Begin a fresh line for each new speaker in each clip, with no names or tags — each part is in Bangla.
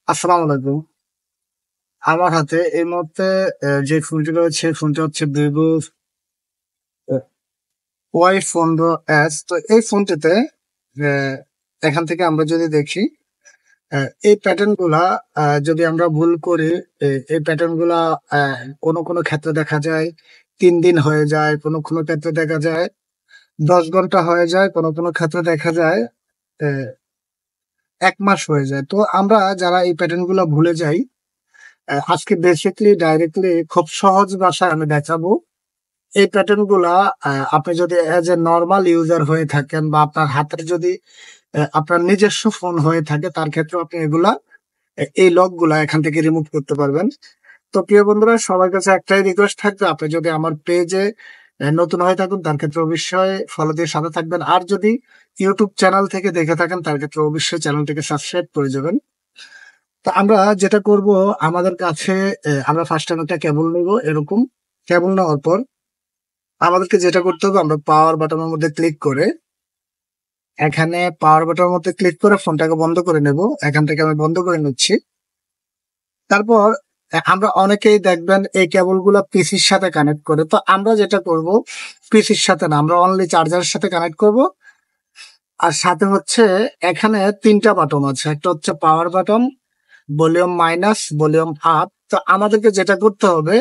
আসসালামু আলাইকুম। আমার হাতে এই মুহূর্তে যে ফোনটি রয়েছে, ফোনটি হচ্ছে ভিভো Y15s। তো এই ফোনটিতে আহ, এখান থেকে আমরা যদি দেখি, এই প্যাটার্ন গুলা যদি আমরা ভুল করি, এই প্যাটার্ন গুলা কোনো কোনো ক্ষেত্রে দেখা যায় 3 দিন হয়ে যায়, কোনো কোনো ক্ষেত্রে দেখা যায় 10 ঘন্টা হয়ে যায়, কোনো কোনো ক্ষেত্রে দেখা যায় আহ, 1 মাস হয়ে যায়। তো আমরা যারা এই প্যাটার্ন গুলা ভুলে যাই, আজকে বেসিকলি ডাইরেক্টলি খুব সহজ ভাষায় আমি দেখাবো। এই প্যাটার্ন গুলা আপনি যদি এজ এ নর্মাল ইউজার হয়ে থাকেন, বা আপনার হাতের যদি আপনার নিজস্ব ফোন হয়ে থাকে, তার ক্ষেত্রে আপনি এগুলা এই লক গুলা এখান থেকে রিমুভ করতে পারবেন। তো প্রিয় বন্ধুরা, সবার কাছে একটাই রিকোয়েস্ট থাকবে, আপনি যদি আমার পেজে নতুন হয়ে থাকুন, তার ক্ষেত্রে অবশ্যই ফলো দিয়ে সাথে থাকবেন। আর যদি ইউটিউব চ্যানেল থেকে দেখে থাকেন, তার ক্ষেত্রে অবশ্যই চ্যানেলটিকে সাবস্ক্রাইব করে যাবেন। তো আমরা যেটা করব, আমাদের কাছে আমরা ফার্স্ট টাইম একটা কেবল নেব। এরকম কেবল নেওয়ার পর আমাদেরকে যেটা করতে হবে, আমরা পাওয়ার বাটনের মধ্যে ক্লিক করে, এখানে পাওয়ার বাটনের মধ্যে ক্লিক করে ফোনটাকে বন্ধ করে নেব। এখান থেকে আমি বন্ধ করে নিচ্ছি। তারপর আমরা অনেকেই দেখবেন এই কেবল গুলা পিসির সাথে কানেক্ট করে। তো আমরা যেটা করব, পিসির সাথে না, আমরা অনলি চার্জারের সাথে কানেক্ট করব। আর সাথে হচ্ছে এখানে 3টা বাটন আছে, একটা হচ্ছে power button, volume minus, volume up. তো আমাদেরকে যেটা করতে হবে,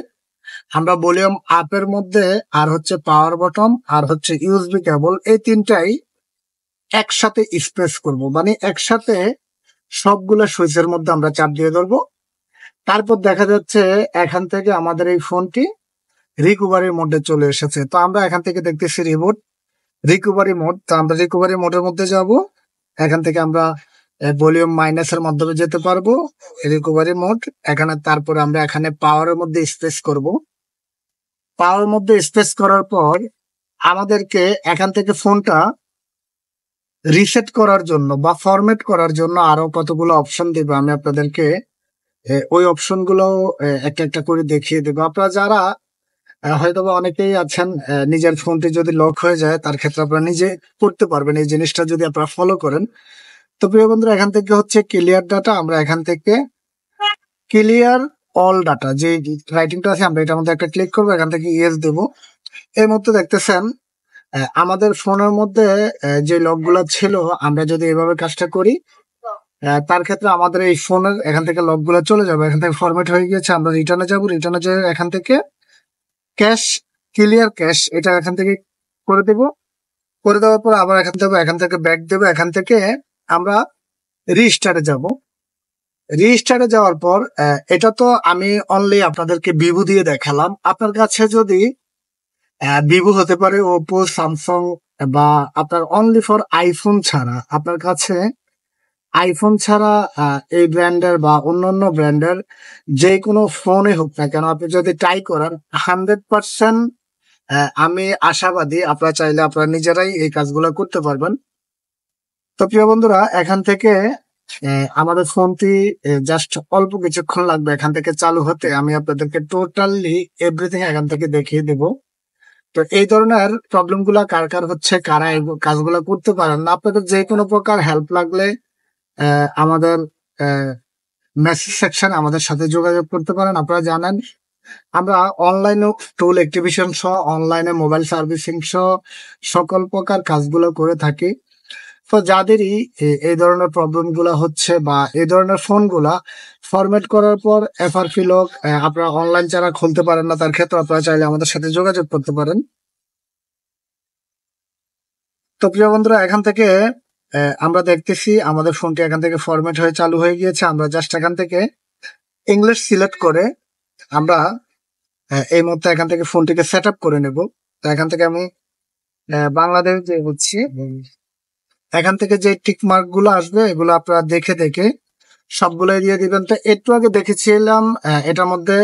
আমরা ভলিউম আপের মধ্যে আর হচ্ছে পাওয়ার বটন আর হচ্ছে ইউএসবি কেবল, এই তিনটাই একসাথে স্প্রেস করব, মানে একসাথে সবগুলো সুইচের মধ্যে আমরা চাপ দিয়ে ধরবো। তারপর দেখা যাচ্ছে এখান থেকে আমাদের এই ফোনটি রিকভারি মোডে চলে এসেছে। তো আমরা এখান থেকে দেখতেছি রিকভারি মোড। তো আমরা রিকভারি মোডের মধ্যে যাব। এখান থেকে আমরা ভলিউম মাইনাসের মাধ্যমে যেতে পারবো রিকভারি মোড। এখানে তারপরে আমরা এখানে পাওয়ারের মধ্যে স্পেস করব। পাওয়ার মধ্যে স্পেস করার পর আমাদেরকে এখান থেকে ফোনটা রিসেট করার জন্য বা ফরম্যাট করার জন্য আরো কতগুলো অপশন দেবে। আমি আপনাদেরকে ওই অপশন গুলো একটা একটা করে দেখিয়ে দেবো। আপনারা যারা হয়তোবা অনেকেই আছেন, নিজের ফোনটি যদি লক হয়ে যায়, তার ক্ষেত্রে আপনারা নিজে করতে পারবেন এই জিনিসটা যদি আপনারা ফলো করেন। তো প্রিয় বন্ধুরা, এখান থেকে হচ্ছে ক্লিয়ার ডাটা, আমরা এখান থেকে ক্লিয়ার অল ডাটা যে রাইটিংটা আছে, আমরা এটার মধ্যে একটা ক্লিক করবো। এখান থেকে ইয়েস দেবো। এই মধ্যে দেখতেছেন আমাদের ফোনের মধ্যে যে লক গুলা ছিল, আমরা যদি এভাবে কাজটা করি, তার ক্ষেত্রে আমাদের এই ফোনের এখান থেকে লক গুলা চলে যাবে। এখান থেকে ফরম্যাট হয়ে গিয়েছে, আমরা রিটার্নে যাবো। রিটার্নে যে এখান থেকে ক্যাশ, ক্লিয়ার ক্যাশ, এটা এখান থেকে করে দেব। করে দেওয়ার পর আবার এখান থেকে ব্যাক দেবো। এখান থেকে আমরা রিস্টার্টে যাব। রিস্টার্টে যাওয়ার পর এটা তো আমি অনলি আপনাদেরকে ভিভো দিয়ে দেখালাম। আপনার কাছে যদি ভিভো হতে পারে, ওপো, স্যামসাং, বা আপনার অনলি ফর আইফোন ছাড়া, আপনার কাছে আইফোন ছাড়া এই ব্র্যান্ডের বা অন্যান্য ব্র্যান্ডের যে কোনো ফোনে হোক না কেন, আপনি যদি ট্রাই করেন, 100% আমি আশাবাদী আপনারা চাইলে আপনারা নিজেরাই এই কাজগুলো করতে পারবেন। তো প্রিয় বন্ধুরা, এখান থেকে আমাদের ফোনটি জাস্ট অল্প কিছুক্ষণ লাগবে এখান থেকে চালু হতে। আমি আপনাদেরকে টোটালি এভরিথিং এখান থেকে দেখিয়ে দেবো। তো এই ধরনের প্রবলেম গুলা কার কার হচ্ছে, কারা এই কাজগুলো করতে পারেন না, আপনাদের যে কোনো প্রকার হেল্প লাগলে আমাদের মেসেজ সেকশন আমাদের সাথে যোগাযোগ করতে পারেন। আপনারা জানেন আমরা অনলাইনে টুল অ্যাক্টিভেশন সহ, অনলাইনে মোবাইল সার্ভিসিং সহ সকল প্রকার কাজগুলো করে থাকি। তো যাদেরই এই ধরনের প্রবলেম গুলা হচ্ছে, বা এই ধরনের ফোন গুলা ফরম্যাট করার পর এফআরপি লক আপনারা অনলাইন ছাড়া খুলতে পারেন না, তার ক্ষেত্রে আপনারা চাইলে আমাদের সাথে যোগাযোগ করতে পারেন। তো প্রিয় বন্ধুরা, এখান থেকে আমরা দেখতেছি আমাদের ফোনটি এখান থেকে ফরম্যাট হয়ে চালু হয়ে গিয়েছে। আমরা জাস্ট এখান থেকে ইংলিশ সিলেক্ট করে আমরা এই মুহূর্তে এখান থেকে ফোনটিকে সেট আপ করে নেব। তো এখান থেকে আমি বাংলাদেশ যে হচ্ছে, এখান থেকে যে টিক মার্ক গুলো আসবে, এগুলো আপনারা দেখে দেখে সবগুলো দিয়ে দিবেন। তো একটু আগে দেখেছিলাম এটার মধ্যে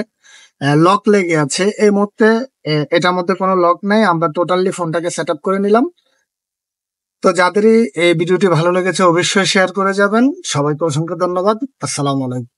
লক লেগে আছে, এই মুহূর্তে এটার মধ্যে কোনো লক নেই। আমরা টোটালি ফোনটাকে সেট আপ করে নিলাম। তো যাদেরই এই ভিডিওটি ভালো লেগেছে অবশ্যই শেয়ার করে যাবেন। সবাইকে অসংখ্য ধন্যবাদ। আসসালামু আলাইকুম।